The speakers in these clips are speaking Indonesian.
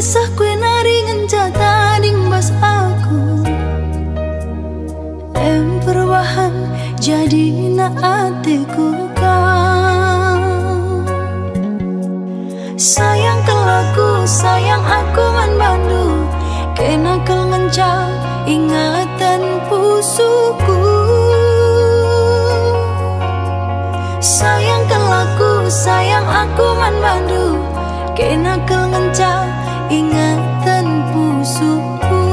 Kesah kue naringan jatading bas aku perubahan jadi na hatiku kau. Sayang kelaku, sayang aku man bandu, kena kel ngencah ingatan pusuku. Sayang kelaku, sayang aku man bandu, kena kel ngencah ingatan pusuku.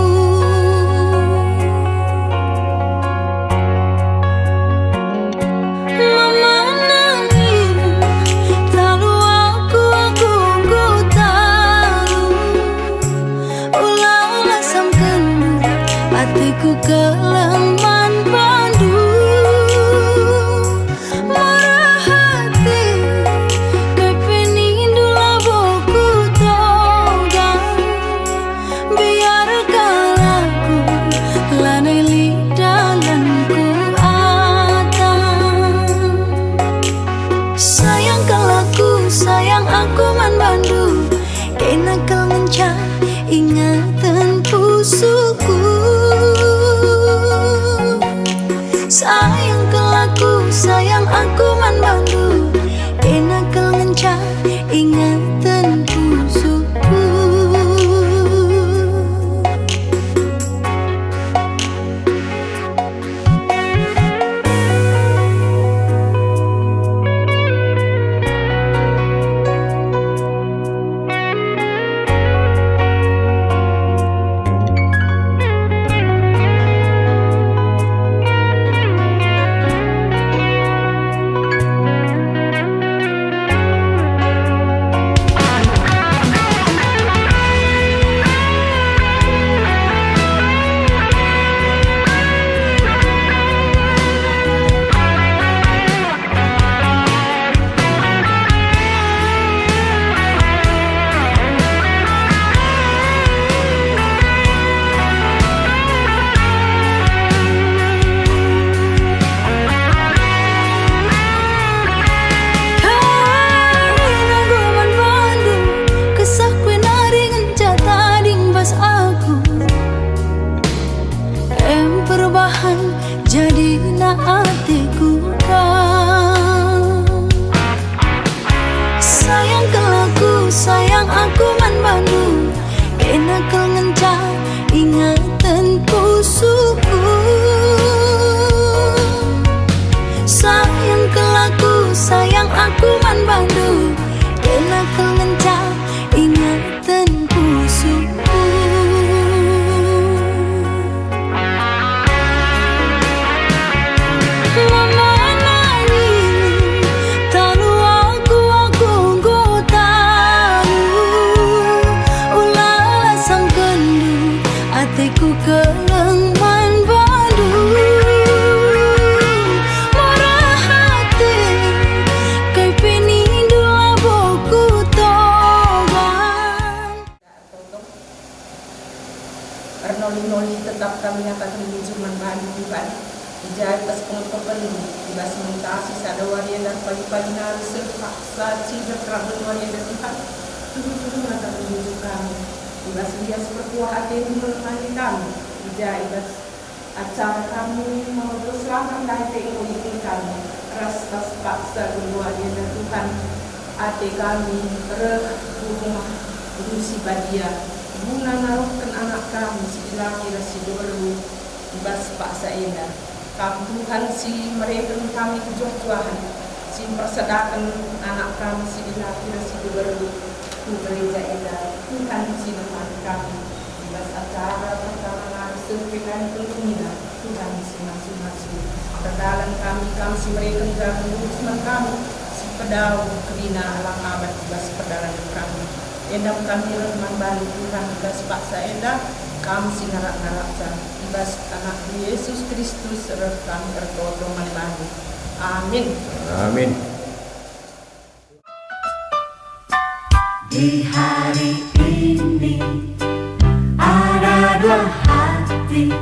Hatiku kelaman pandu, marah hati kepenindu laboku togang. Biarkan aku lanai lidalanku atang. Sayang kelaku, sayang aku man bandu, kena kau mencah ingatan pusuku. Sayang kelaku, sayang aku man bandu, kena kau ngencah ingatan pusuku. Perubahan jadi na hatiku kau. Sayang kelaku, sayang aku man bandu, kena kau ngencah ingatan pusuku. Sayang kelaku, sayang aku man bandu, kena kau ngencah ingatan pusuku. Hatiku kelaman bandu, marah hati kepenindu laboku togan. Noli-noli tetap kami akan menunjukkan bahan bukan dijahit pas pengepepenu dibas mentasi sadawarian dan pagi-pagi naru serta cibet kerabun warian dan Tuhan tuduh-tuduh akan menunjuk kami dibas dia seperkuah hati menemani kami dijahit pas acara kami mau berselangan dari teknologi kami ras-ras paksa warian dan Tuhan hati kami rumah rusi badia guna naruhkan anak kami si laki dan si dulu dibas paksa indah kami Tuhan si mereka kami kejuah-juahan si persedakan anak kami si laki dan si dulu ku gereja indah Tuhan si menemani kami dibas acara pertama serpikan pengguna Tuhan si masing-masing terdalam kami si mereka menjaga urusan kami si pedau kerina alam abad dibas perdalangan kami endam kami rahman bani Tuhan dibas paksa endah kami si ngarak-ngarak dibas anak Yesus Kristus kami berdoa bani. Amin. Amin. Di hari ini ada dua hati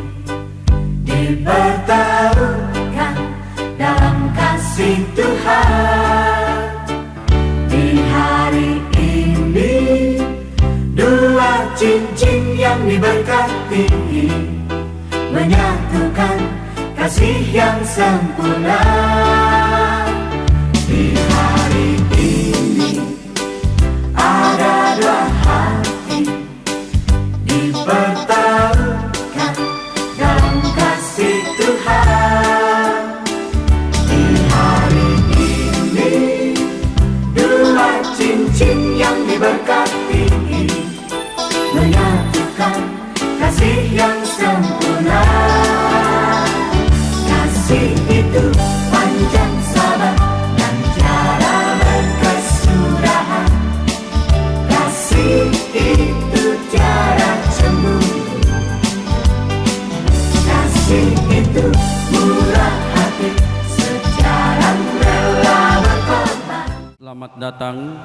dipertemukan dalam kasih Tuhan. Di hari ini dua kasih yang sempurna. Di hari ini ada dua hati dipertaruhkan dalam kasih Tuhan. Di hari ini dua cincin yang diberkati menyatukan kasih yang sempurna. Kasih itu panjang sabar dan tiada berkesudahan. Kasih itu tiada cemburu. Kasih itu murah hati, sejalan rela berkorban. Selamat datang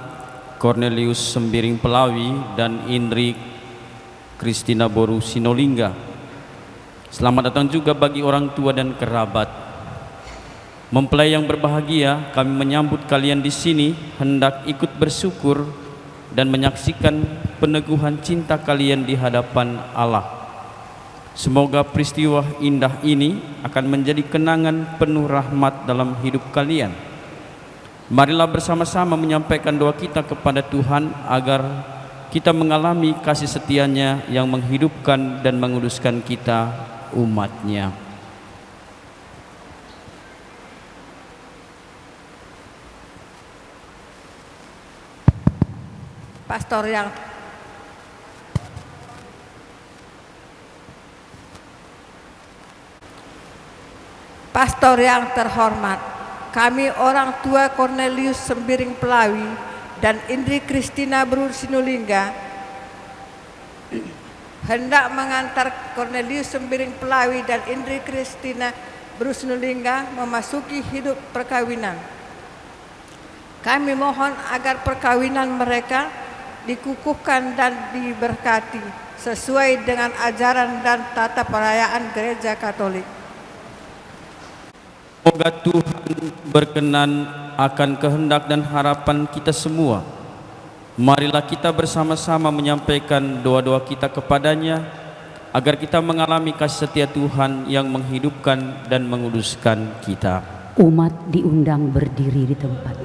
Cornelius Sembiring Pelawi dan Indri Kristina Boru Sinolingga. Selamat datang juga bagi orang tua dan kerabat. Mempelai yang berbahagia, kami menyambut kalian di sini hendak ikut bersyukur dan menyaksikan peneguhan cinta kalian di hadapan Allah. Semoga peristiwa indah ini akan menjadi kenangan penuh rahmat dalam hidup kalian. Marilah bersama-sama menyampaikan doa kita kepada Tuhan agar kita mengalami kasih setianya yang menghidupkan dan menguduskan kita, umatnya. Pastor yang terhormat, kami orang tua Cornelius Sembiring Pelawi dan Indri Kristina Boru Sinolingga hendak mengantar Cornelius Sembiring Pelawi dan Indri Kristina Boru Sinolingga memasuki hidup perkawinan. Kami mohon agar perkawinan mereka dikukuhkan dan diberkati sesuai dengan ajaran dan tata perayaan Gereja Katolik. Semoga Tuhan berkenan akan kehendak dan harapan kita semua. Marilah kita bersama-sama menyampaikan doa-doa kita kepadanya agar kita mengalami kasih setia Tuhan yang menghidupkan dan menguduskan kita. Umat diundang berdiri di tempat.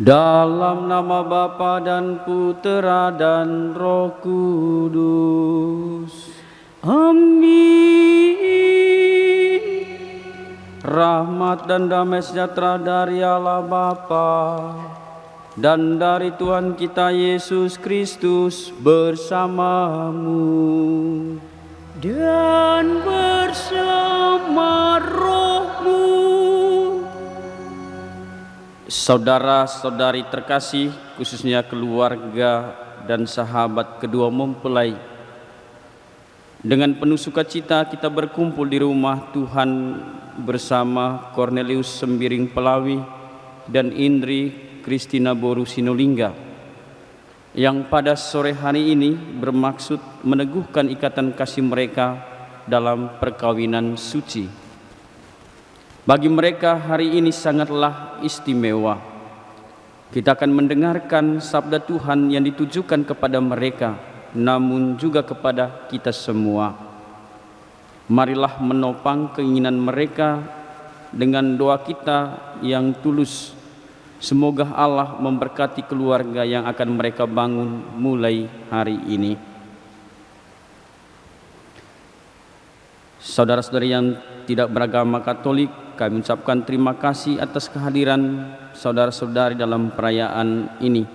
Dalam nama Bapa dan Putera dan Roh Kudus. Amin. Rahmat dan damai sejahtera dari Allah Bapa dan dari Tuhan kita Yesus Kristus bersamamu dan bersama rohmu. Saudara-saudari terkasih, khususnya keluarga dan sahabat kedua mempelai, dengan penuh sukacita kita berkumpul di rumah Tuhan bersama Cornelius Sembiring Pelawi dan Indri Kristina Boru Sinolingga, yang pada sore hari ini bermaksud meneguhkan ikatan kasih mereka dalam perkawinan suci. Bagi mereka hari ini sangatlah istimewa. Kita akan mendengarkan sabda Tuhan yang ditujukan kepada mereka, namun juga kepada kita semua. Marilah menopang keinginan mereka dengan doa kita yang tulus. Semoga Allah memberkati keluarga yang akan mereka bangun mulai hari ini. Saudara-saudari yang tidak beragama Katolik, kami ucapkan terima kasih atas kehadiran saudara-saudari dalam perayaan ini.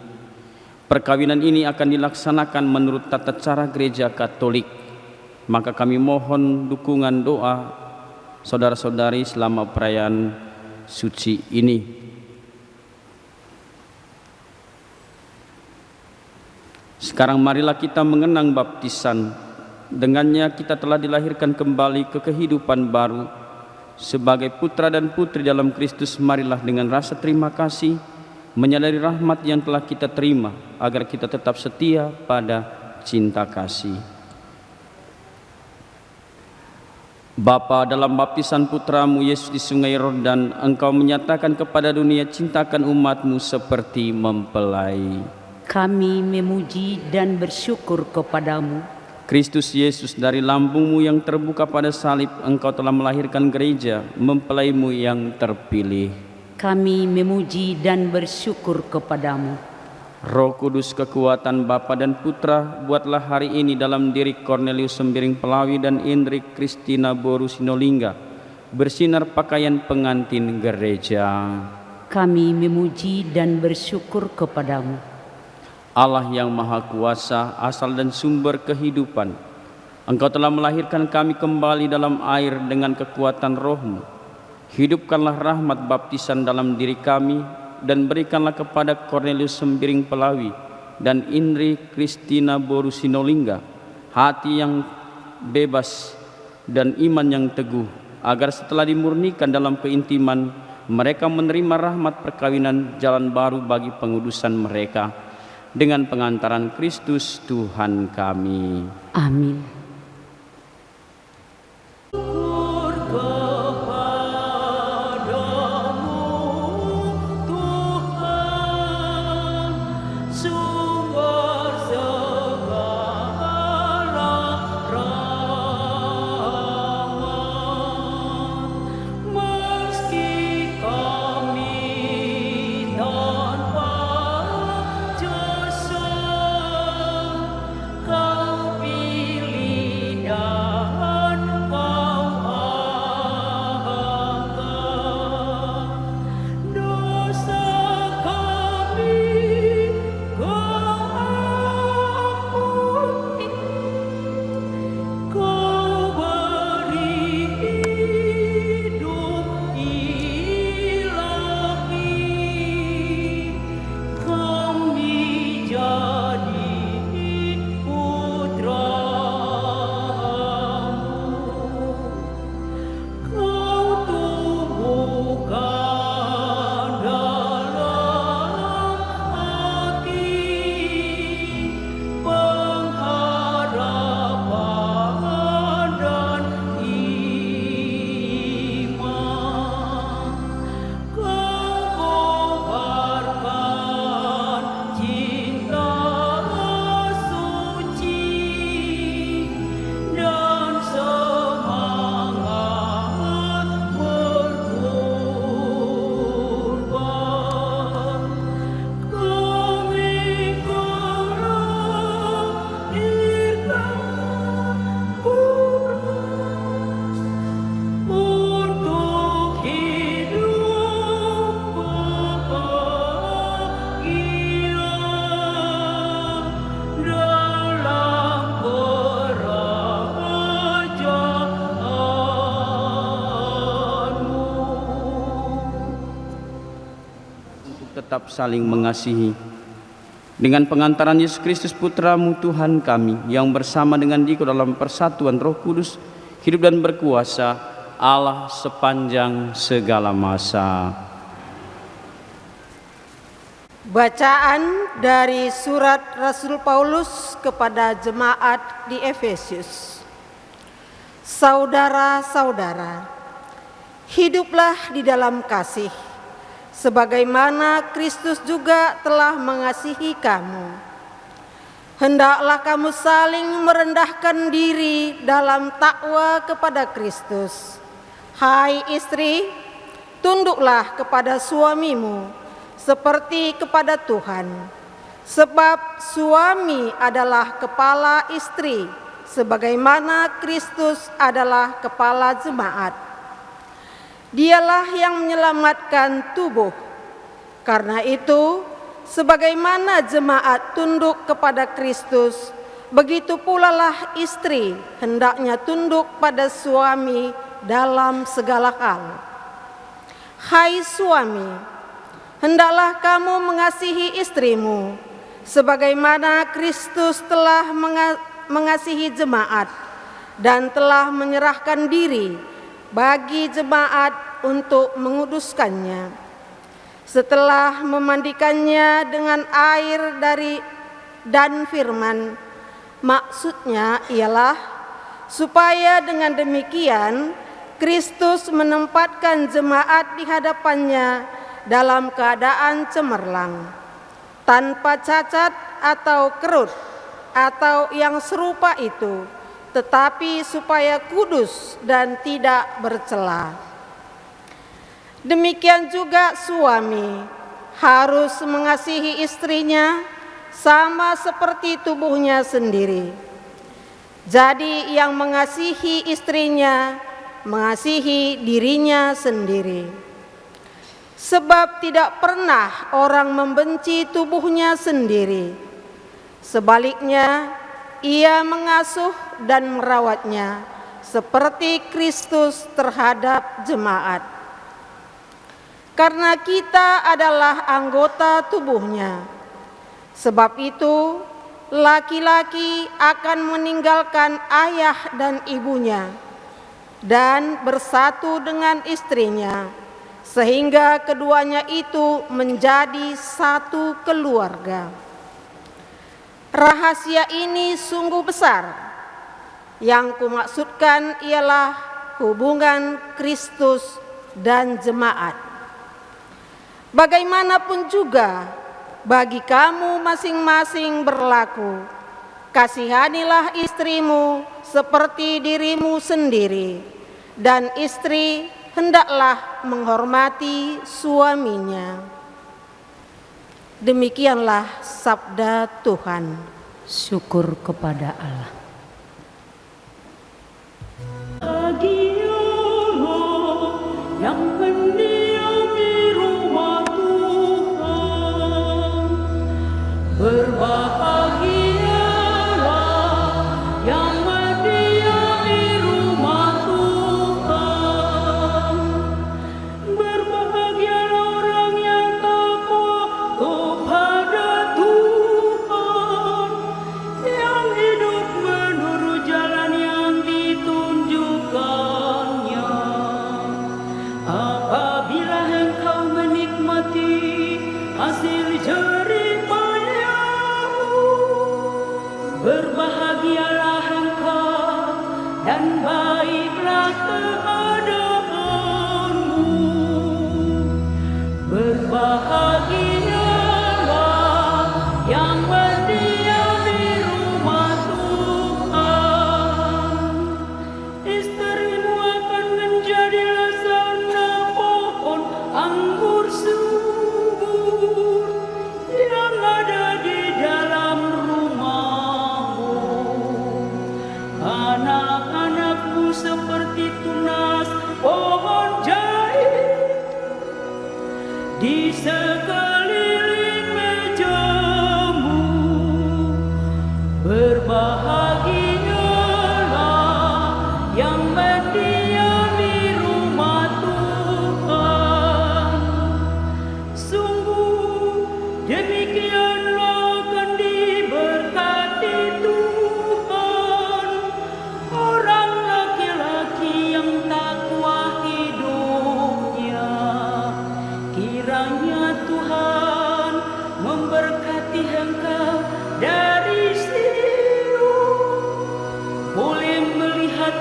Perkawinan ini akan dilaksanakan menurut tata cara gereja Katolik. Maka kami mohon dukungan doa saudara-saudari selama perayaan suci ini. Sekarang marilah kita mengenang baptisan. Dengannya kita telah dilahirkan kembali ke kehidupan baru. Sebagai putra dan putri dalam Kristus, marilah dengan rasa terima kasih menyadari rahmat yang telah kita terima, agar kita tetap setia pada cinta kasih. Bapa, dalam baptisan putramu Yesus di sungai Yordan, Engkau menyatakan kepada dunia, cintakan umatmu seperti mempelai. Kami memuji dan bersyukur kepadamu, Kristus Yesus, dari lambungmu yang terbuka pada salib, Engkau telah melahirkan gereja, mempelaimu yang terpilih. kami memuji dan bersyukur kepadamu. Roh Kudus, kekuatan Bapa dan Putra, buatlah hari ini dalam diri Cornelius Sembiring Pelawi dan Indri Kristina Boru Sinolingga bersinar pakaian pengantin gereja. Kami memuji dan bersyukur kepadamu. Allah yang Maha Kuasa, asal dan sumber kehidupan, Engkau telah melahirkan kami kembali dalam air dengan kekuatan Roh-Mu. Hidupkanlah rahmat baptisan dalam diri kami, dan berikanlah kepada Cornelius Sembiring Pelawi dan Indri Kristina Boru Sinolingga hati yang bebas dan iman yang teguh, agar setelah dimurnikan dalam keintiman, mereka menerima rahmat perkawinan jalan baru bagi pengudusan mereka. Dengan pengantaran Kristus Tuhan kami. Amin. Kau pilih tetap saling mengasihi. Dengan pengantaran Yesus Kristus Putra-Mu Tuhan kami, yang bersama dengan Dikau dalam persatuan Roh Kudus, hidup dan berkuasa Allah sepanjang segala masa. Bacaan dari surat Rasul Paulus kepada jemaat di Efesus. Saudara-saudara, hiduplah di dalam kasih, sebagaimana Kristus juga telah mengasihi kamu. Hendaklah kamu saling merendahkan diri dalam takwa kepada Kristus. Hai istri, tunduklah kepada suamimu seperti kepada Tuhan. Sebab suami adalah kepala istri, sebagaimana Kristus adalah kepala jemaat. Dialah yang menyelamatkan tubuh. Karena itu, sebagaimana jemaat tunduk kepada Kristus, begitu pula lah istri hendaknya tunduk pada suami dalam segala hal. Hai suami, hendaklah kamu mengasihi istrimu, sebagaimana Kristus telah mengasihi jemaat dan telah menyerahkan diri bagi jemaat untuk menguduskannya, setelah memandikannya dengan air dan firman. Maksudnya ialah supaya dengan demikian Kristus menempatkan jemaat di hadapannya dalam keadaan cemerlang, tanpa cacat atau kerut atau yang serupa itu, tetapi supaya kudus dan tidak bercela. Demikian juga suami harus mengasihi istrinya sama seperti tubuhnya sendiri. Jadi yang mengasihi istrinya mengasihi dirinya sendiri. Sebab tidak pernah orang membenci tubuhnya sendiri. Sebaliknya, ia mengasuh dan merawatnya seperti Kristus terhadap jemaat. Karena kita adalah anggota tubuhnya. Sebab itu, laki-laki akan meninggalkan ayah dan ibunya dan bersatu dengan istrinya, sehingga keduanya itu menjadi satu keluarga. Rahasia ini sungguh besar. Yang kumaksudkan ialah hubungan Kristus dan jemaat. Bagaimanapun juga bagi kamu masing-masing berlaku, kasihanilah istrimu seperti dirimu sendiri, dan istri hendaklah menghormati suaminya. Demikianlah sabda Tuhan. Syukur kepada Allah. Yang mendiami rumah Tuhan, berbahagialah yang mendiami rumah Tuhan. Berbahagialah orang yang takwa kepada Tuhan, yang hidup menurut jalan yang ditunjukkannya. Apabila engkau menikmati hasil jerih payahmu, berbahagialah engkau dan baiklah keadaanmu. Berbahagialah yang mendiami rumah Tuhan. Istrimu akan menjadi laksana pohon anggur subur yang ada di dalam rumahmu. Anak-anakmu seperti tunas pohon jahit di sekeliling mejamu. Berbahagialah yang mendiami rumah Tuhan. Sungguh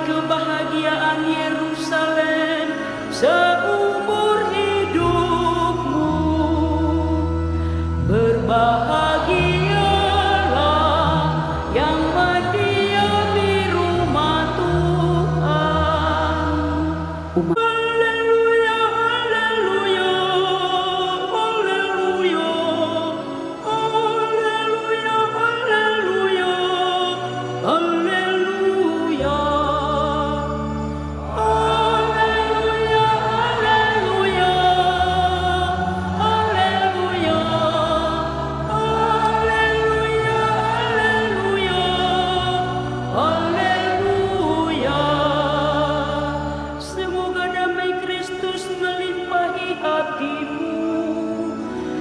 kebahagiaan Yerusalem seumur hidupmu. Berbahagialah yang mendiami rumah Tuhan. Haleluya, haleluya, haleluya, haleluya, haleluya, haleluya, haleluya, haleluya, haleluya, haleluya, haleluya. Semoga damai Kristus melimpahi hatimu.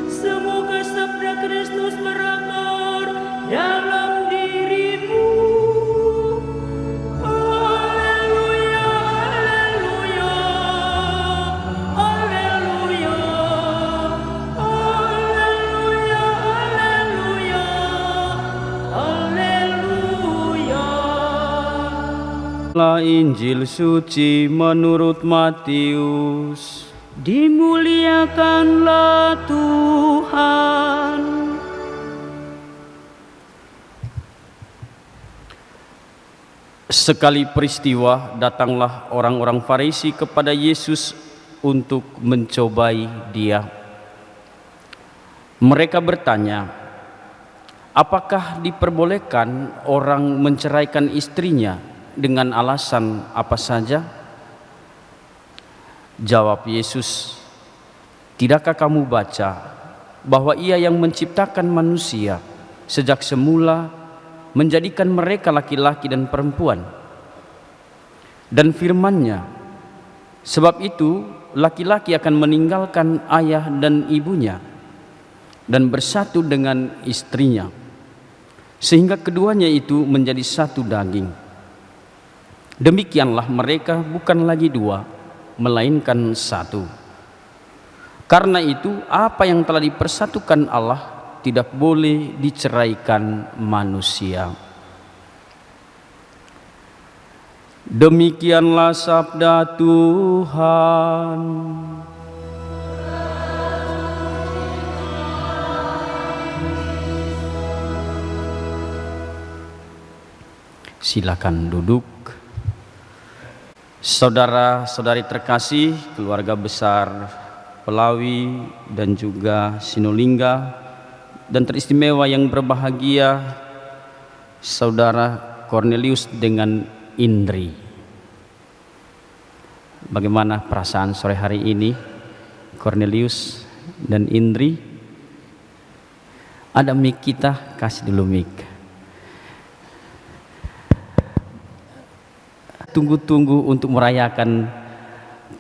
Semoga sabda Kristus berakar dalam dirimu. Haleluya, haleluya, haleluya, haleluya, haleluya, haleluya. Injil suci menurut Matius. Dimuliakanlah Tuhan. Sekali peristiwa datanglah orang-orang Farisi kepada Yesus untuk mencobai Dia. Mereka bertanya, apakah diperbolehkan orang menceraikan istrinya dengan alasan apa saja? Jawab Yesus, tidakkah kamu baca bahwa Ia yang menciptakan manusia sejak semula menjadikan mereka laki-laki dan perempuan? Dan firman-Nya, sebab itu laki-laki akan meninggalkan ayah dan ibunya dan bersatu dengan istrinya, sehingga keduanya itu menjadi satu daging. Demikianlah mereka bukan lagi dua, melainkan satu. Karena itu apa yang telah dipersatukan Allah tidak boleh diceraikan manusia. Demikianlah sabda Tuhan. Silakan duduk. Saudara-saudari terkasih, keluarga besar Pelawi dan juga Sinolingga, dan teristimewa yang berbahagia Saudara Cornelius dengan Indri. Bagaimana perasaan sore hari ini Cornelius dan Indri? Ada mic kita, kasih dulu mic. Tunggu-tunggu untuk merayakan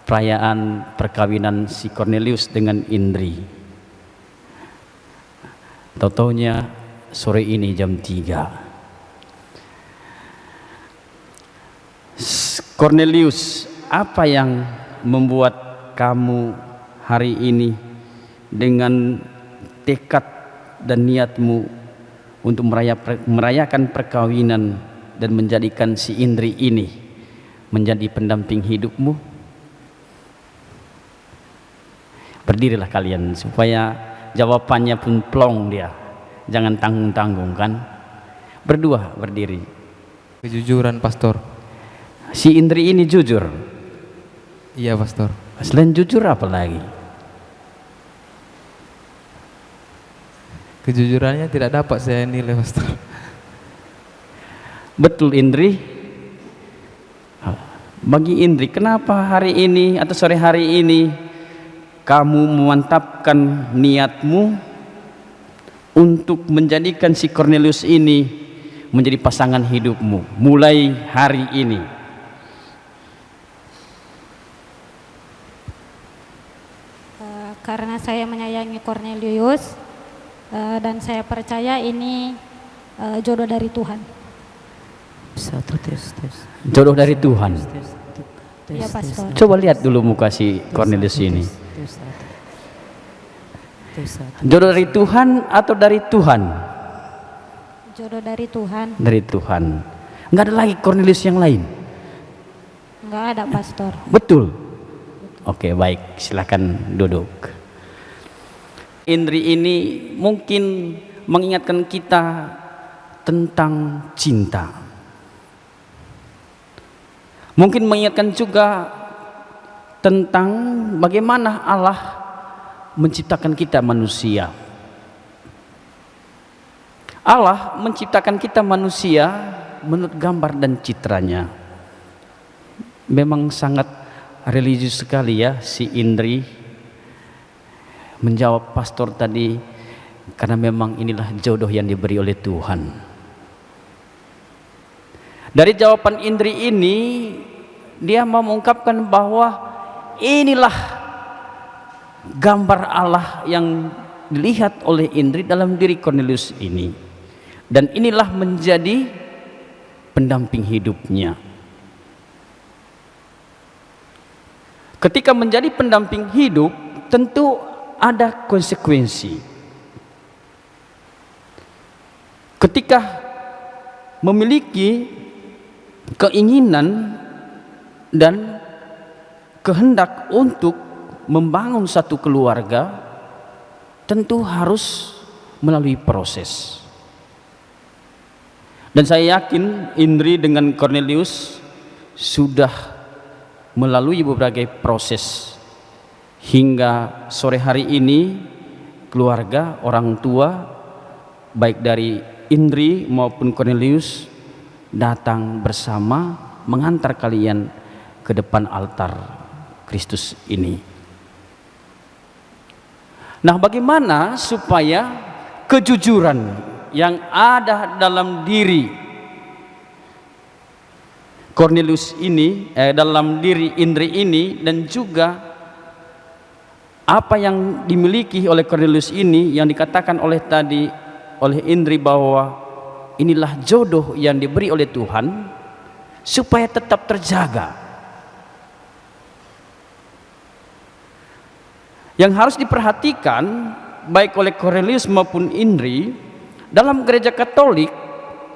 perayaan perkawinan si Cornelius dengan Indri. Tau-taunya sore ini jam 3. Cornelius, apa yang membuat kamu hari ini dengan tekad dan niatmu untuk merayakan perkawinan dan menjadikan si Indri ini menjadi pendamping hidupmu? Berdirilah kalian supaya jawabannya pun plong dia, jangan tanggung-tanggung kan. Berdua berdiri. Kejujuran, Pastor. Si Indri ini jujur? Iya, Pastor. Selain jujur apa lagi? Kejujurannya tidak dapat saya nilai, Pastor. Betul Indri? Bagi Indri, kenapa hari ini atau sore hari ini kamu memantapkan niatmu untuk menjadikan si Cornelius ini menjadi pasangan hidupmu mulai hari ini? Karena saya menyayangi Cornelius dan saya percaya ini jodoh dari Tuhan. Jodoh dari Tuhan. Ya, Pastor. Coba lihat dulu muka si Cornelius ini. Jodoh dari Tuhan atau dari Tuhan? Jodoh dari Tuhan. Dari Tuhan. Enggak ada lagi Cornelius yang lain. Enggak ada, Pastor. Betul. Oke, baik, silakan duduk. Indri ini mungkin mengingatkan kita tentang cinta. Mungkin mengingatkan juga tentang bagaimana Allah menciptakan kita manusia. Allah menciptakan kita manusia menurut gambar dan citranya. Memang sangat religius sekali ya si Indri menjawab pastor tadi, karena memang inilah jodoh yang diberi oleh Tuhan. Dari jawaban Indri ini, dia mau mengungkapkan bahwa inilah gambar Allah yang dilihat oleh Indri dalam diri Cornelius ini, dan inilah menjadi pendamping hidupnya. Ketika menjadi pendamping hidup, tentu ada konsekuensi. Ketika memiliki keinginan dan kehendak untuk membangun satu keluarga, tentu harus melalui proses. Dan saya yakin Indri dengan Cornelius sudah melalui berbagai proses hingga sore hari ini keluarga, orang tua baik dari Indri maupun Cornelius datang bersama mengantar kalian ke depan altar Kristus ini. Nah, bagaimana supaya kejujuran yang ada dalam diri Cornelius ini, dalam diri Indri ini, dan juga apa yang dimiliki oleh Cornelius ini, yang dikatakan oleh tadi oleh Indri bahwa inilah jodoh yang diberi oleh Tuhan, supaya tetap terjaga. Yang harus diperhatikan baik oleh Cornelius maupun Indri, dalam gereja Katolik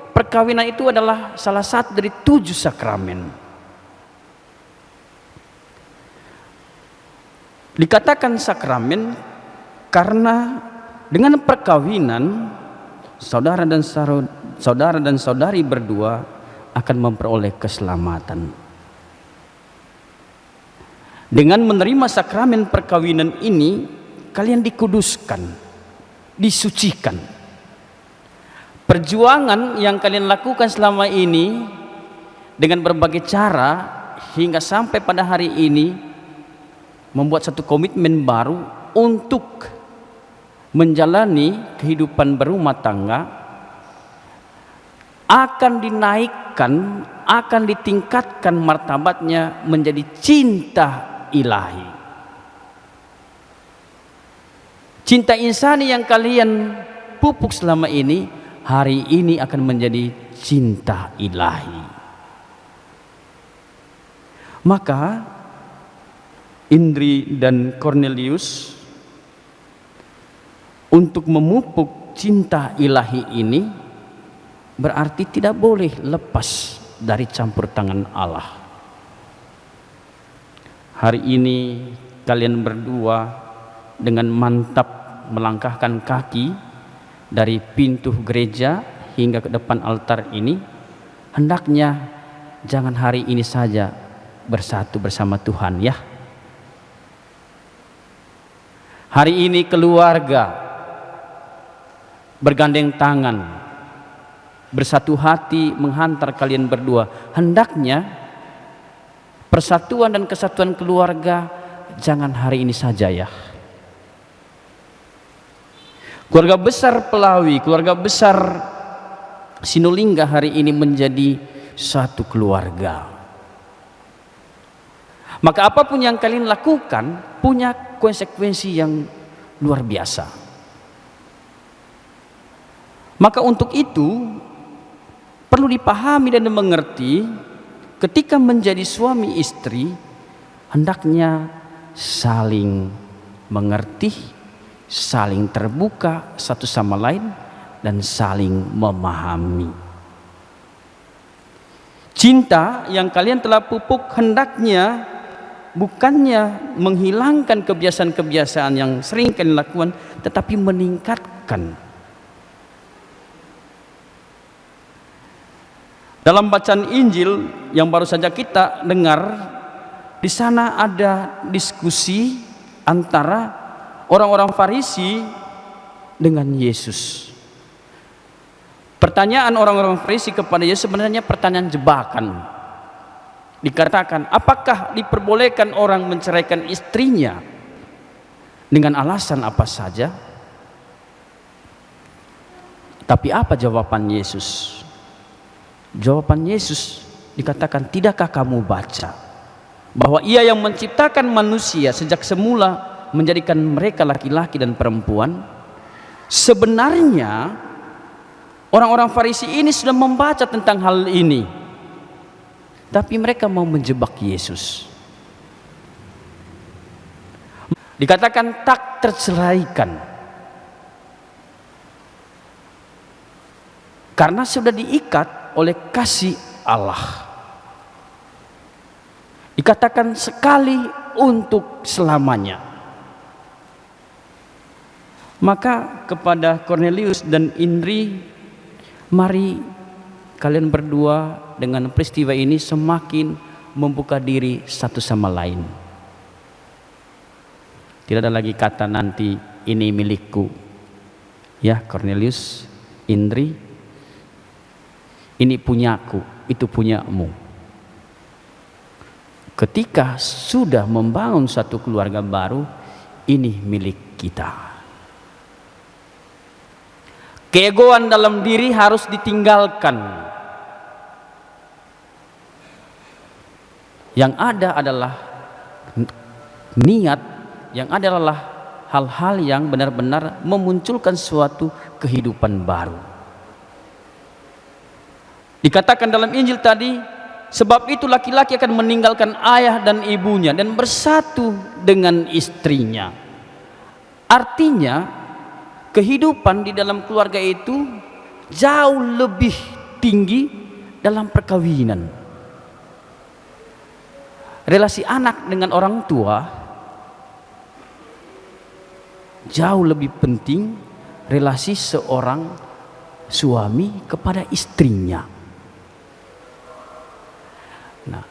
perkawinan itu adalah salah satu dari 7 sakramen. Dikatakan sakramen karena dengan perkawinan saudara dan saudari berdua akan memperoleh keselamatan. Dengan menerima sakramen perkawinan ini, kalian dikuduskan, disucikan. Perjuangan yang kalian lakukan selama ini dengan berbagai cara hingga sampai pada hari ini membuat satu komitmen baru untuk menjalani kehidupan berumah tangga, akan dinaikkan, akan ditingkatkan martabatnya menjadi cinta ilahi. Cinta insani yang kalian pupuk selama ini, hari ini akan menjadi cinta ilahi. Maka Indri dan Cornelius untuk memupuk cinta ilahi ini berarti tidak boleh lepas dari campur tangan Allah. Hari ini kalian berdua dengan mantap melangkahkan kaki dari pintu gereja hingga ke depan altar ini, hendaknya jangan hari ini saja bersatu bersama Tuhan ya. Hari ini keluarga bergandeng tangan, bersatu hati menghantar kalian berdua. Hendaknya persatuan dan kesatuan keluarga jangan hari ini saja ya. Keluarga besar Pelawi, keluarga besar Sinolingga hari ini menjadi satu keluarga. Maka apapun yang kalian lakukan punya konsekuensi yang luar biasa. Maka untuk itu perlu dipahami dan dimengerti, ketika menjadi suami istri hendaknya saling mengerti, saling terbuka satu sama lain, dan saling memahami. Cinta yang kalian telah pupuk hendaknya bukannya menghilangkan kebiasaan-kebiasaan yang sering kalian lakukan, tetapi meningkatkan. Dalam bacaan Injil yang baru saja kita dengar, di sana ada diskusi antara orang-orang Farisi dengan Yesus. Pertanyaan orang-orang Farisi kepada Yesus sebenarnya pertanyaan jebakan. Dikatakan, apakah diperbolehkan orang menceraikan istrinya dengan alasan apa saja? Tapi apa jawaban Yesus? Jawaban Yesus dikatakan, tidakkah kamu baca bahwa Ia yang menciptakan manusia sejak semula menjadikan mereka laki-laki dan perempuan? Sebenarnya orang-orang Farisi ini sudah membaca tentang hal ini, tapi mereka mau menjebak Yesus. Dikatakan tak terceraikan karena sudah diikat oleh kasih Allah. Dikatakan sekali untuk selamanya. Maka kepada Cornelius dan Indri, mari kalian berdua dengan peristiwa ini semakin membuka diri satu sama lain. Tidak ada lagi kata nanti ini milikku. Ya Cornelius, Indri, ini punyaku, itu punyamu. Ketika sudah membangun satu keluarga baru, ini milik kita. Keegoan dalam diri harus ditinggalkan. Yang ada adalah niat, yang ada adalah hal-hal yang benar-benar memunculkan suatu kehidupan baru. Dikatakan dalam Injil tadi, sebab itu laki-laki akan meninggalkan ayah dan ibunya dan bersatu dengan istrinya. Artinya kehidupan di dalam keluarga itu jauh lebih tinggi dalam perkawinan. Relasi anak dengan orang tua jauh lebih penting relasi seorang suami kepada istrinya. Nah,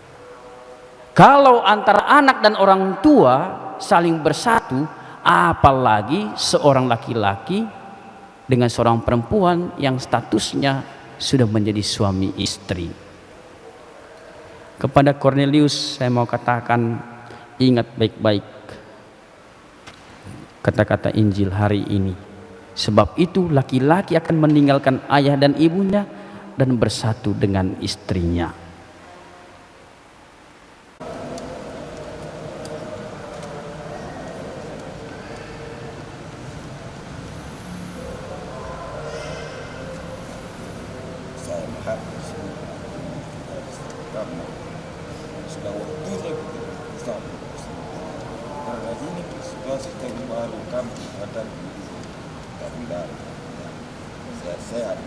kalau antara anak dan orang tua saling bersatu, apalagi seorang laki-laki dengan seorang perempuan yang statusnya sudah menjadi suami istri. Kepada Cornelius saya mau katakan, ingat baik-baik kata-kata Injil hari ini. Sebab itu laki-laki akan meninggalkan ayah dan ibunya dan bersatu dengan istrinya. Saya menghapus karena sudah waktunya kita bersama. Karena ini situasi terbaru kami ada tapi dari sehat.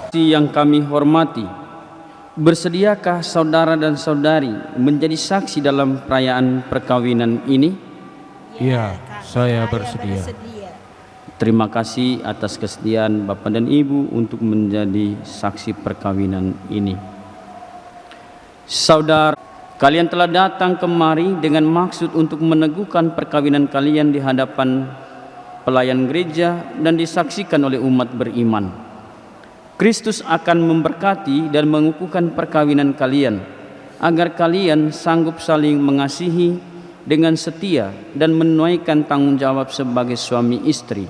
Yang kami hormati, bersediakah saudara dan saudari menjadi saksi dalam perayaan perkawinan ini? Ya, saya bersedia. Terima kasih atas kesediaan Bapak dan Ibu untuk menjadi saksi perkawinan ini. Saudara, kalian telah datang kemari dengan maksud untuk meneguhkan perkawinan kalian di hadapan pelayan gereja dan disaksikan oleh umat beriman. Kristus akan memberkati dan mengukuhkan perkawinan kalian, agar kalian sanggup saling mengasihi dengan setia dan menunaikan tanggung jawab sebagai suami istri.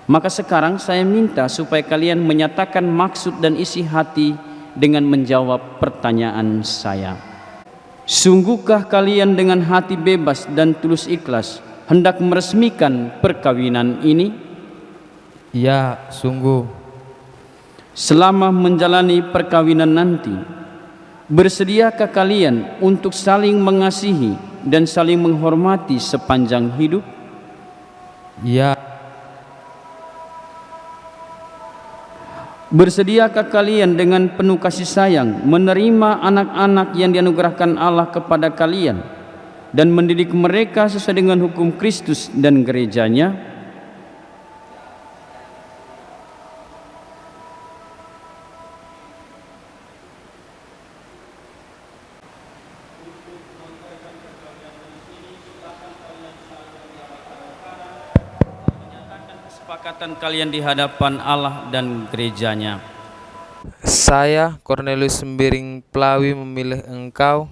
Maka sekarang saya minta supaya kalian menyatakan maksud dan isi hati dengan menjawab pertanyaan saya. Sungguhkah kalian dengan hati bebas dan tulus ikhlas hendak meresmikan perkawinan ini? Ya, sungguh. Selama menjalani perkawinan nanti, bersediakah kalian untuk saling mengasihi dan saling menghormati sepanjang hidup? Ya. Bersediakah kalian dengan penuh kasih sayang menerima anak-anak yang dianugerahkan Allah kepada kalian dan mendidik mereka sesuai dengan hukum Kristus dan gerejanya? Kesepakatan kalian di hadapan Allah dan gerejanya. Saya, Cornelius Sembiring Pelawi, memilih engkau,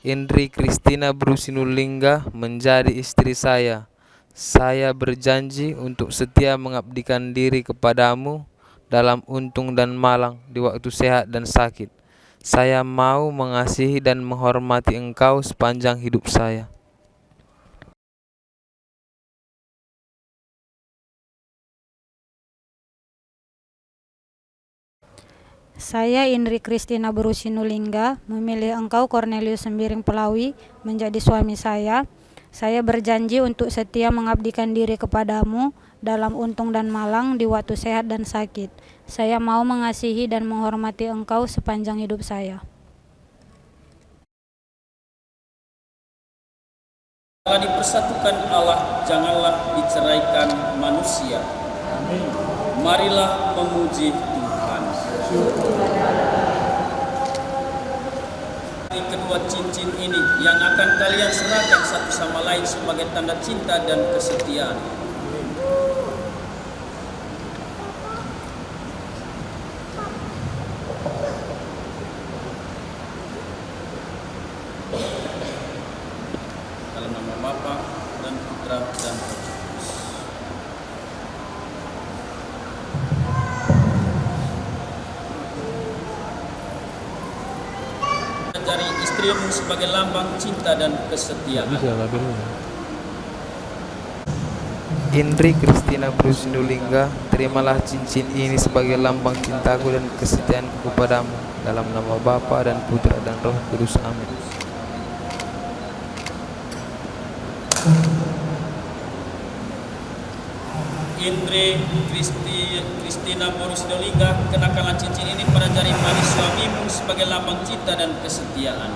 Indri Kristina Brusinulingga, menjadi istri saya. Saya berjanji untuk setia mengabdikan diri kepadamu dalam untung dan malang, di waktu sehat dan sakit. Saya mau mengasihi dan menghormati engkau sepanjang hidup saya. Saya, Indri Kristina Brusinulingga, memilih engkau, Cornelius Sembiring Pelawi, menjadi suami saya. Saya berjanji untuk setia mengabdikan diri kepadamu dalam untung dan malang, di waktu sehat dan sakit. Saya mau mengasihi dan menghormati engkau sepanjang hidup saya. Telah dipersatukan Allah, janganlah diceraikan manusia. Marilah memuji Tuhan. Kedua cincin ini yang akan kalian serahkan satu sama lain sebagai tanda cinta dan kesetiaan. Dalam nama Bapa dan Putra dan Roh Kudus. Dari istrimu sebagai lambang cinta dan kesetiaan. Indri Kristina Brusinulingga, terimalah cincin ini sebagai lambang cintaku dan kesetiaanku kepadamu, dalam nama Bapa dan Putra dan Roh Kudus. Amin. Indri Kristina Brusinulingga, kenakanlah cincin ini pada jari manis suamimu sebagai lambang cinta dan kesetiaan.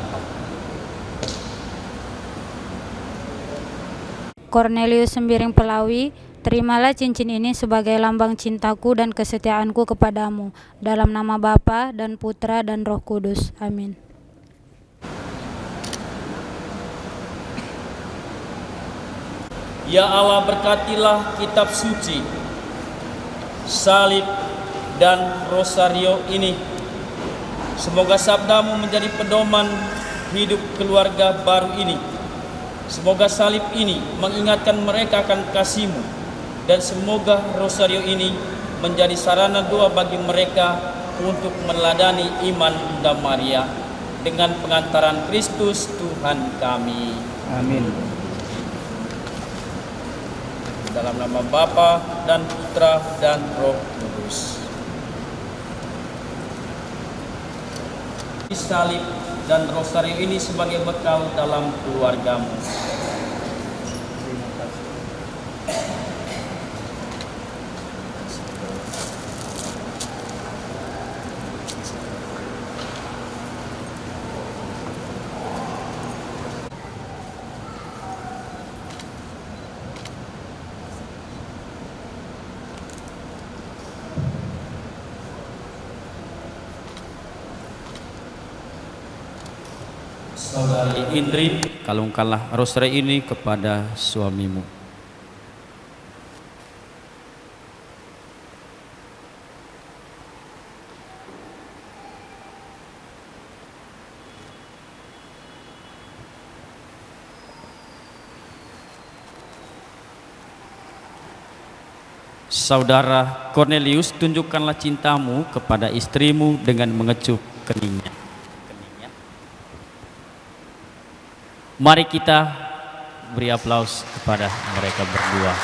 Cornelius Sembiring Pelawi, terimalah cincin ini sebagai lambang cintaku dan kesetiaanku kepadamu, dalam nama Bapa dan Putra dan Roh Kudus. Amin. Ya Allah, berkatilah kitab suci, salib, dan rosario ini. Semoga sabdamu menjadi pedoman hidup keluarga baru ini. Semoga salib ini mengingatkan mereka akan kasih-Mu, dan semoga rosario ini menjadi sarana doa bagi mereka untuk meneladani iman Bunda Maria dengan pengantaran Kristus Tuhan kami. Amin. Dalam nama Bapa dan Putra dan Roh Kudus. Salib dan rosario ini sebagai bekal dalam keluargamu. Saudari Indri, kalungkanlah rosary ini kepada suamimu. Saudara Cornelius, tunjukkanlah cintamu kepada istrimu dengan mengecup keningnya. Mari kita beri aplaus kepada mereka berdua.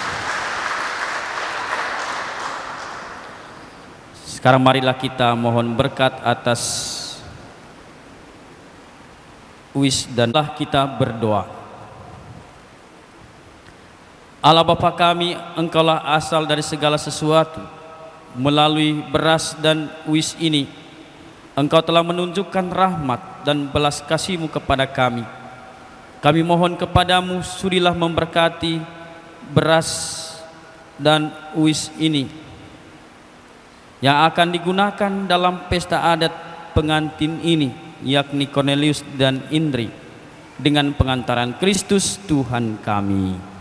Sekarang marilah kita mohon berkat atas Uis dan kita berdoa. Allah Bapa kami, Engkaulah asal dari segala sesuatu. Melalui beras dan Uis ini, Engkau telah menunjukkan rahmat dan belas kasih-Mu kepada kami. Kami mohon kepadamu, sudilah memberkati beras dan Uis ini yang akan digunakan dalam pesta adat pengantin ini, yakni Cornelius dan Indri, dengan pengantaran Kristus Tuhan kami.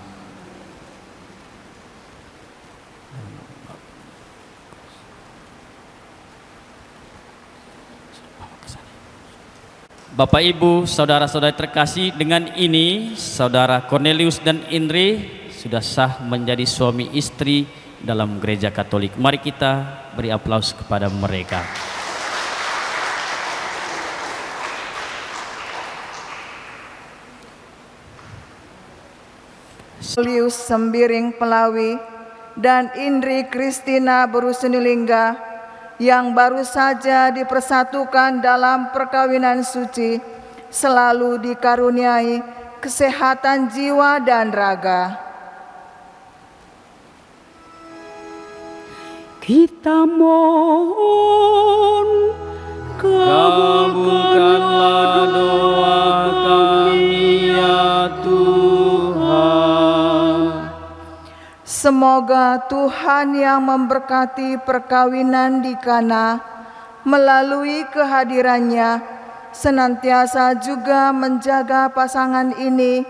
Bapak Ibu, saudara-saudari terkasih, dengan ini saudara Cornelius dan Indri sudah sah menjadi suami istri dalam gereja Katolik. Mari kita beri aplaus kepada mereka. Cornelius Sembiring Pelawi dan Indri Kristina Berusinulingga yang baru saja dipersatukan dalam perkawinan suci, selalu dikaruniai kesehatan jiwa dan raga. Kita mohon, kabulkanlah doa kami ya Tuhan. Semoga Tuhan yang memberkati perkawinan di Kana melalui kehadirannya senantiasa juga menjaga pasangan ini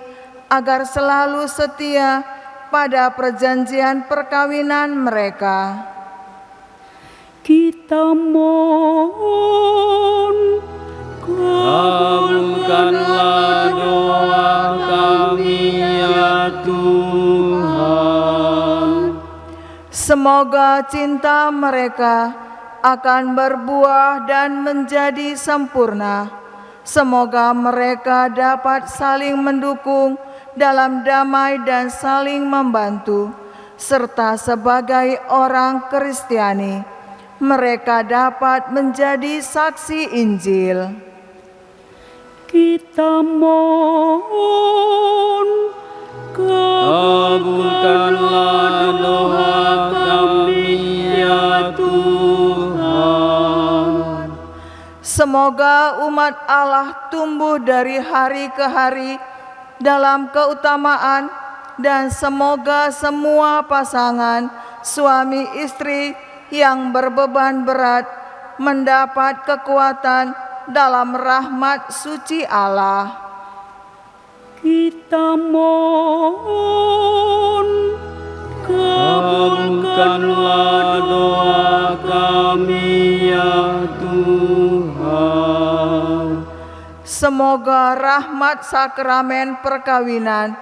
agar selalu setia pada perjanjian perkawinan mereka. Kita mohon, kabulkanlah doa kami ya Tuhan. Semoga cinta mereka akan berbuah dan menjadi sempurna. Semoga mereka dapat saling mendukung dalam damai dan saling membantu, serta sebagai orang Kristiani mereka dapat menjadi saksi Injil. Kita mohon, kabulkanlah doa kami ya Tuhan. Semoga umat Allah tumbuh dari hari ke hari dalam keutamaan, dan semoga semua pasangan suami istri yang berbeban berat mendapat kekuatan dalam rahmat suci Allah. Kita mohon, kabulkanlah doa kami ya Tuhan. Semoga rahmat sakramen perkawinan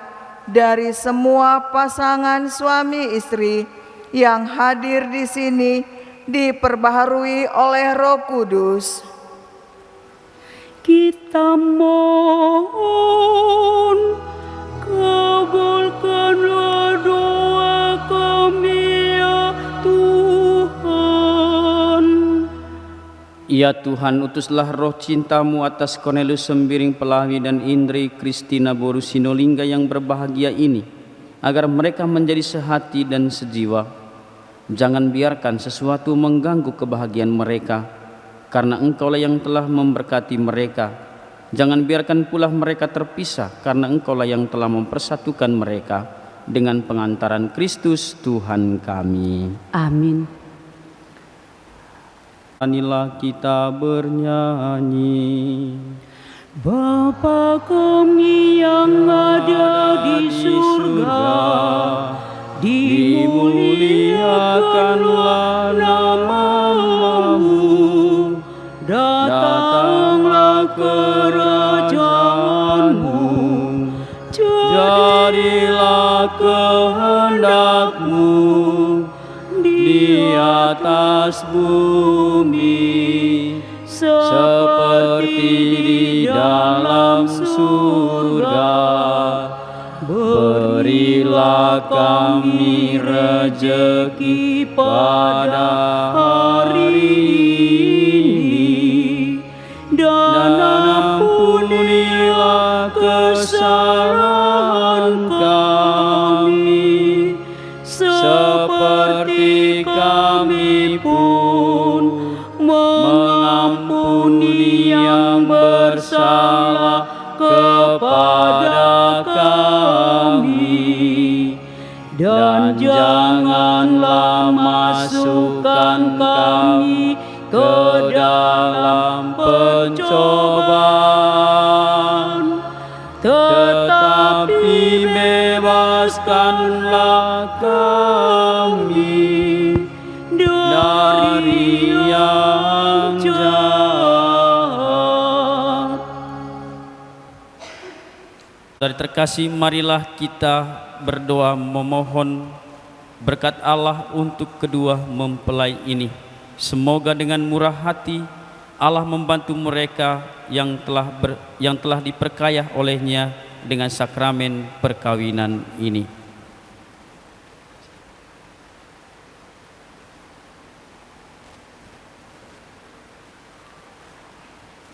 dari semua pasangan suami istri yang hadir di sini diperbaharui oleh Roh Kudus. Kita mohon, kabulkanlah doa kami ya Tuhan. Ya Tuhan, utuslah roh cintamu atas Cornelius Sembiring Pelawi dan Indri Kristina Borusinolingga yang berbahagia ini, agar mereka menjadi sehati dan sejiwa. Jangan biarkan sesuatu mengganggu kebahagiaan mereka, karena Engkaulah yang telah memberkati mereka. Jangan biarkan pula mereka terpisah, karena Engkaulah yang telah mempersatukan mereka dengan pengantaran Kristus Tuhan kami. Amin. Marilah kita bernyanyi. Bapa kami yang ada di surga, dimuliakanlah namamu, datanglah kerajaanmu, jadilah kehendakmu di atas bumi seperti di dalam surga. Berilah kami rezeki pada hari ini, dan ampunilah kesalahan kami, seperti kami pun mengampuni yang bersalah kepada kami, dan janganlah masukkan kami ke dalam pencobaan, tetapi bebaskanlah kami dari yang jahat. Saudara terkasih, marilah kita berdoa memohon berkat Allah untuk kedua mempelai ini. Semoga dengan murah hati Allah membantu mereka yang telah diperkaya olehnya dengan sakramen perkawinan ini.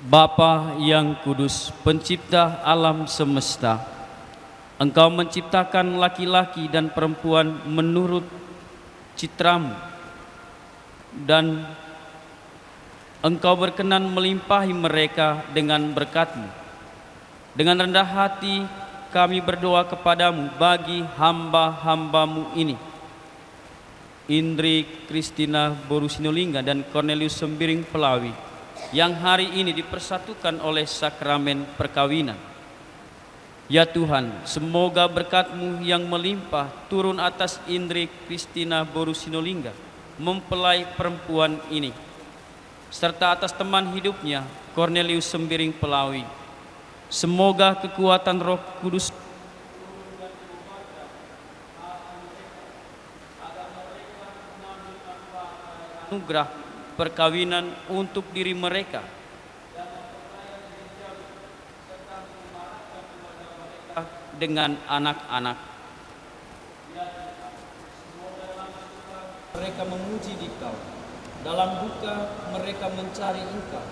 Bapa yang kudus, pencipta alam semesta, Engkau menciptakan laki-laki dan perempuan menurut citramu, dan Engkau berkenan melimpahi mereka dengan berkat-Mu. Dengan rendah hati kami berdoa kepadamu bagi hamba-hambamu ini, Indri Kristina Boru Sinulinga dan Cornelius Sembiring Pelawi, yang hari ini dipersatukan oleh sakramen perkawinan. Ya Tuhan, semoga berkat-Mu yang melimpah turun atas Indri Kristina Boru Sinulinga, mempelai perempuan ini, serta atas teman hidupnya Cornelius Sembiring Pelawi. Semoga kekuatan Roh Kudus anugerah perkawinan untuk diri mereka dengan anak-anak. Mereka memuji Dikau, dalam duka mereka mencari Engkau.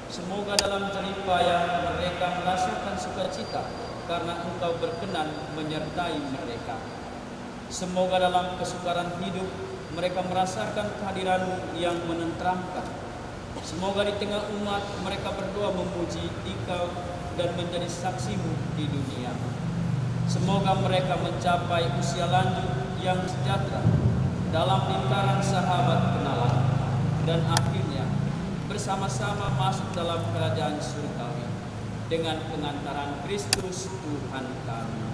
Semoga dalam jerih payah mereka merasakan sukacita karena Engkau berkenan menyertai mereka. Semoga dalam kesukaran hidup mereka merasakan kehadiran-Mu yang menenteramkan. Semoga di tengah umat mereka berdoa memuji Dikau dan menjadi saksi-Mu di dunia. Semoga mereka mencapai usia lanjut yang sejahtera dalam lingkaran sahabat kenalan, dan akhirnya bersama-sama masuk dalam kerajaan surgawi dengan pengantaran Kristus Tuhan kami.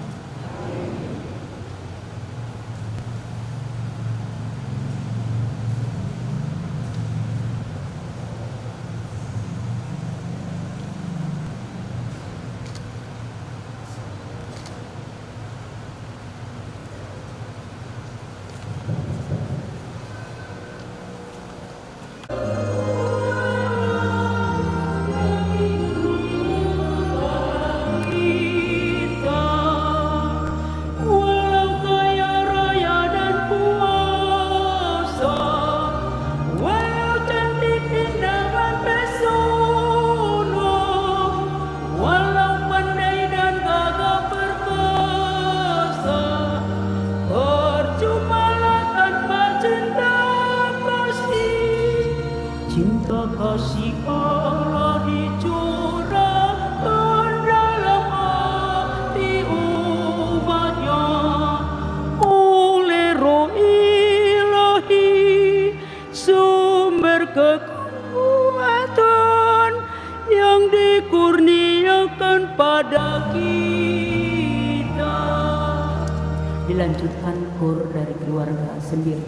Cinta kasih Allah dicurahkan dalam hati umatnya oleh Roh Ilahi, sumber kekuatan yang dikurniakan berikan pada kita. Dilanjutkan kur dari keluarga sendiri.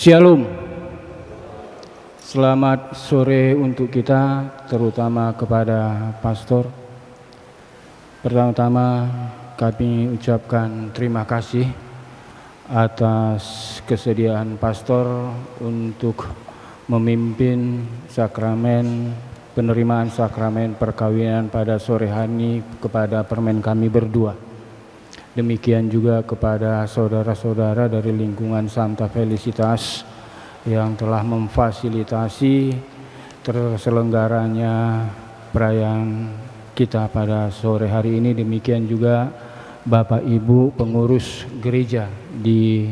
Shalom. Selamat sore untuk kita, terutama kepada pastor. Pertama-tama kami ucapkan terima kasih atas kesediaan pastor untuk memimpin sakramen penerimaan sakramen perkawinan pada sore hari kepada permen kami berdua. Demikian juga kepada saudara-saudara dari lingkungan Santa Felicitas yang telah memfasilitasi terselenggaranya perayaan kita pada sore hari ini. Demikian juga Bapak Ibu pengurus gereja di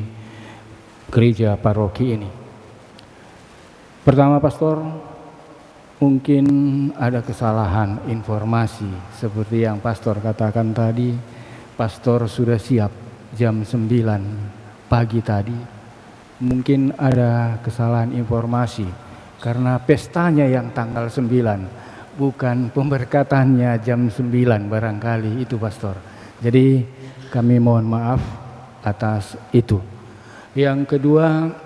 gereja paroki ini. Pertama, pastor, mungkin ada kesalahan informasi seperti yang pastor katakan tadi. Pastor sudah siap jam 9 pagi tadi. Mungkin ada kesalahan informasi karena pestanya yang tanggal 9, bukan pemberkatannya jam 9 barangkali itu, pastor. Jadi kami mohon maaf atas itu. Yang kedua,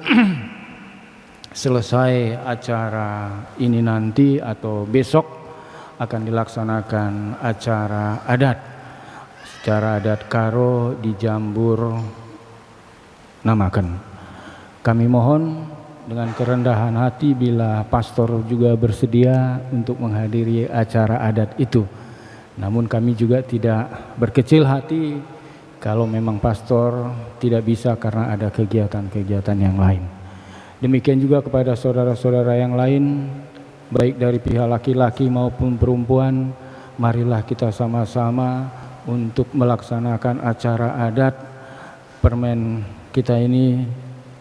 selesai acara ini nanti atau besok akan dilaksanakan acara adat. Secara adat Karo di Jambur Namaken. Kami mohon dengan kerendahan hati bila pastor juga bersedia untuk menghadiri acara adat itu. Namun kami juga tidak berkecil hati kalau memang pastor tidak bisa karena ada kegiatan-kegiatan yang lain. Demikian juga kepada saudara-saudara yang lain, baik dari pihak laki-laki maupun perempuan, marilah kita sama-sama untuk melaksanakan acara adat permen kita ini,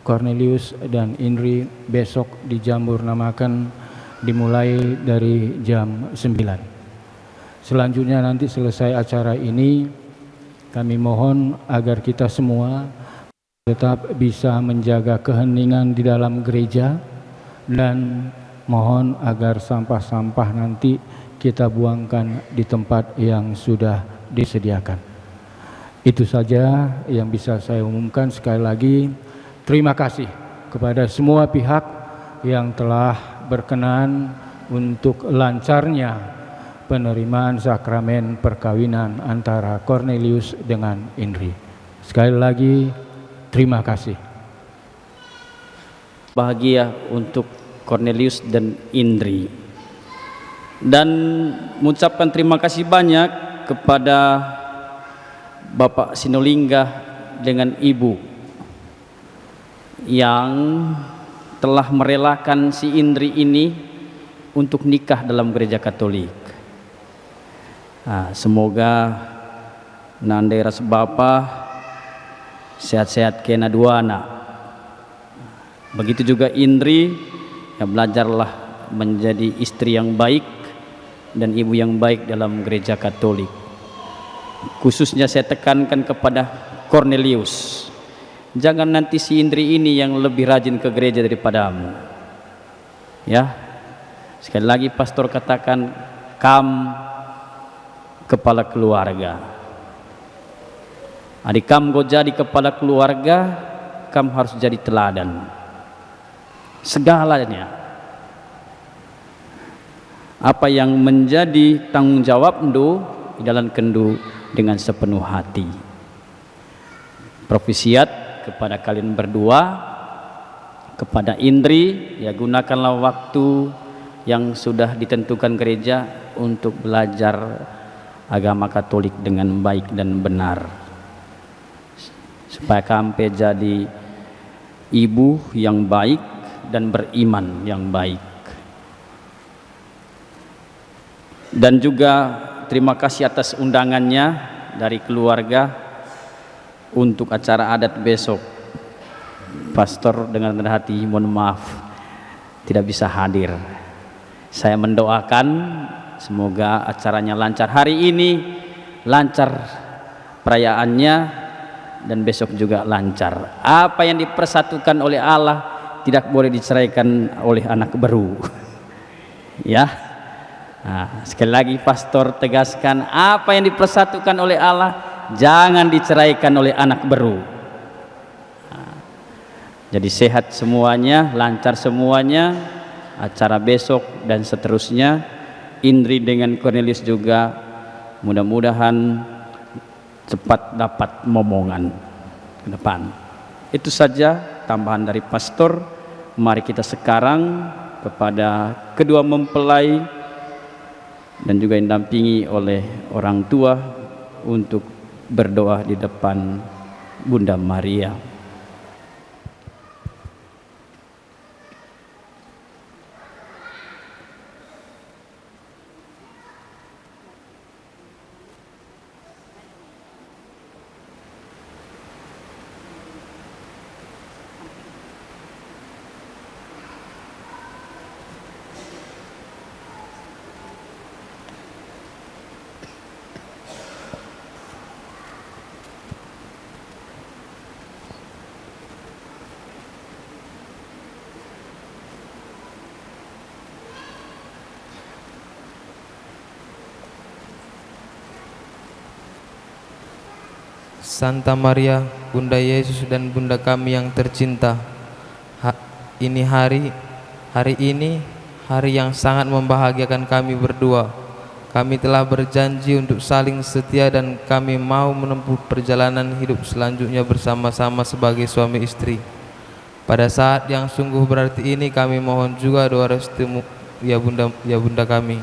Cornelius dan Indri, besok di Jambur Namakan dimulai dari jam 9. Selanjutnya nanti selesai acara ini, kami mohon agar kita semua tetap bisa menjaga keheningan di dalam gereja, dan mohon agar sampah-sampah nanti kita buangkan di tempat yang sudah disediakan. Itu saja yang bisa saya umumkan. Sekali lagi terima kasih kepada semua pihak yang telah berkenan untuk lancarnya penerimaan sakramen perkawinan antara Cornelius dengan Indri. Sekali lagi terima kasih. Bahagia untuk Cornelius dan Indri, dan mengucapkan terima kasih banyak kepada Bapak Sinolingga dengan Ibu yang telah merelakan si Indri ini untuk nikah dalam gereja Katolik. Semoga nandai ras Bapa sehat-sehat kena dua anak. Begitu juga Indri, ya belajarlah menjadi istri yang baik dan ibu yang baik dalam gereja Katolik. Khususnya saya tekankan kepada Cornelius, jangan nanti si Indri ini yang lebih rajin ke gereja daripadamu. Ya, sekali lagi pastor katakan, kepala keluarga. Adik kamu jadi kepala keluarga, kamu harus jadi teladan. Segalanya. Apa yang menjadi tanggung jawab Ndo, jalankan Ndo dengan sepenuh hati. Profisiat kepada kalian berdua, kepada Indri, ya gunakanlah waktu yang sudah ditentukan gereja untuk belajar agama Katolik dengan baik dan benar, supaya sampai jadi ibu yang baik dan beriman yang baik. Dan juga terima kasih atas undangannya dari keluarga untuk acara adat besok. Pastor dengan rendah hati mohon maaf tidak bisa hadir. Saya mendoakan semoga acaranya lancar hari ini, lancar perayaannya, dan besok juga lancar. Apa yang dipersatukan oleh Allah tidak boleh diceraikan oleh anak baru. Ya, sekali lagi pastor tegaskan, apa yang dipersatukan oleh Allah jangan diceraikan oleh anak baru. Jadi sehat semuanya, lancar semuanya, acara besok dan seterusnya. Indri dengan Cornelius juga mudah-mudahan cepat dapat momongan ke depan. Itu saja tambahan dari pastor. Mari kita sekarang kepada kedua mempelai dan juga didampingi oleh orang tua untuk berdoa di depan Bunda Maria. Santa Maria, Bunda Yesus dan Bunda kami yang tercinta, hari ini hari yang sangat membahagiakan kami berdua. Kami telah berjanji untuk saling setia dan kami mau menempuh perjalanan hidup selanjutnya bersama-sama sebagai suami istri. Pada saat yang sungguh berarti ini kami mohon juga doa restumu ya Bunda kami.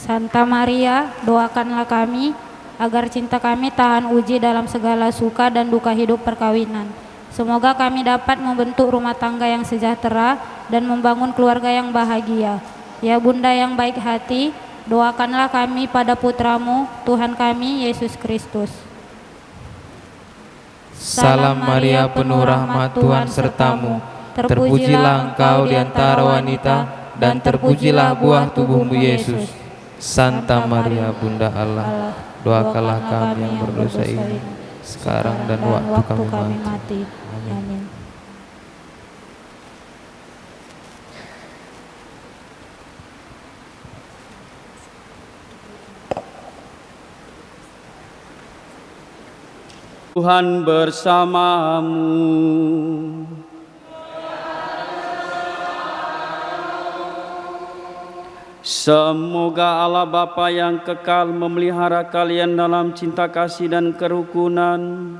Santa Maria, doakanlah kami agar cinta kami tahan uji dalam segala suka dan duka hidup perkawinan. Semoga kami dapat membentuk rumah tangga yang sejahtera dan membangun keluarga yang bahagia. Ya Bunda yang baik hati, doakanlah kami pada putramu, Tuhan kami, Yesus Kristus. Salam Maria, penuh rahmat, Tuhan sertamu. Terpujilah engkau di antara wanita, dan terpujilah buah tubuhmu, Yesus. Santa Maria, Bunda Allah, doakanlah kami yang berdosa ini, sekarang dan waktu kami mati. Amin. Tuhan bersamamu. Semoga Allah Bapa yang kekal memelihara kalian dalam cinta kasih dan kerukunan,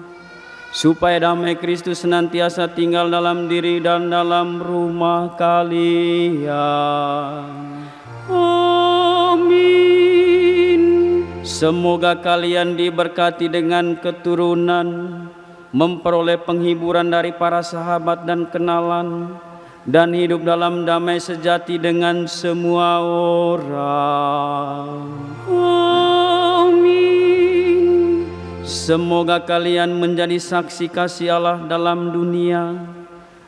supaya damai Kristus senantiasa tinggal dalam diri dan dalam rumah kalian. Amin. Semoga kalian diberkati dengan keturunan, memperoleh penghiburan dari para sahabat dan kenalan, dan hidup dalam damai sejati dengan semua orang. Amin. Semoga kalian menjadi saksi kasih Allah dalam dunia,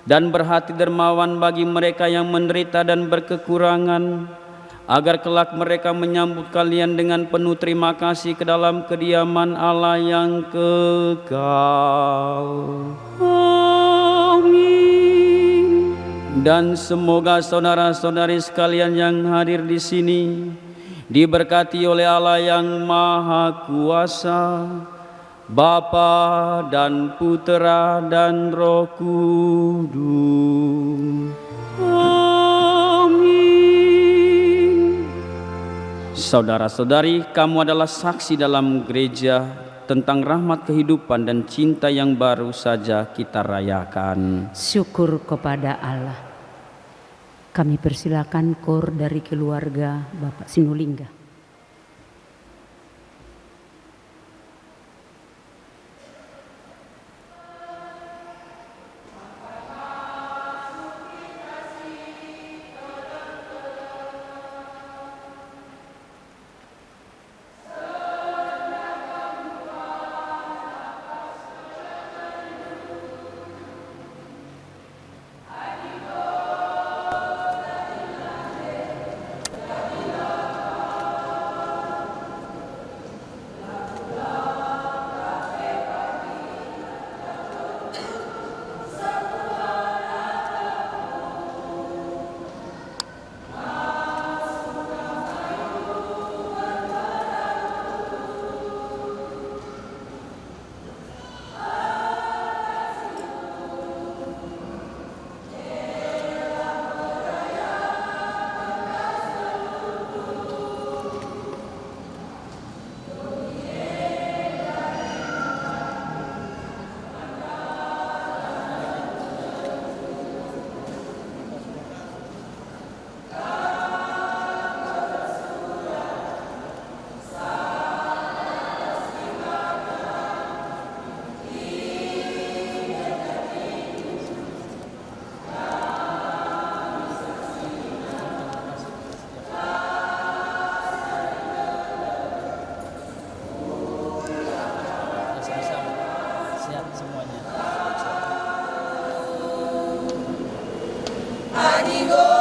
dan berhati dermawan bagi mereka yang menderita dan berkekurangan, agar kelak mereka menyambut kalian dengan penuh terima kasih ke dalam kediaman Allah yang kekal. Amin. Dan semoga saudara-saudari sekalian yang hadir di sini diberkati oleh Allah yang Maha Kuasa, Bapa dan Putera dan Roh Kudus. Amin. Saudara-saudari, kamu adalah saksi dalam gereja tentang rahmat kehidupan dan cinta yang baru saja kita rayakan. Syukur kepada Allah. Kami persilakan kor dari keluarga Bapak Sinulingga. Adigo.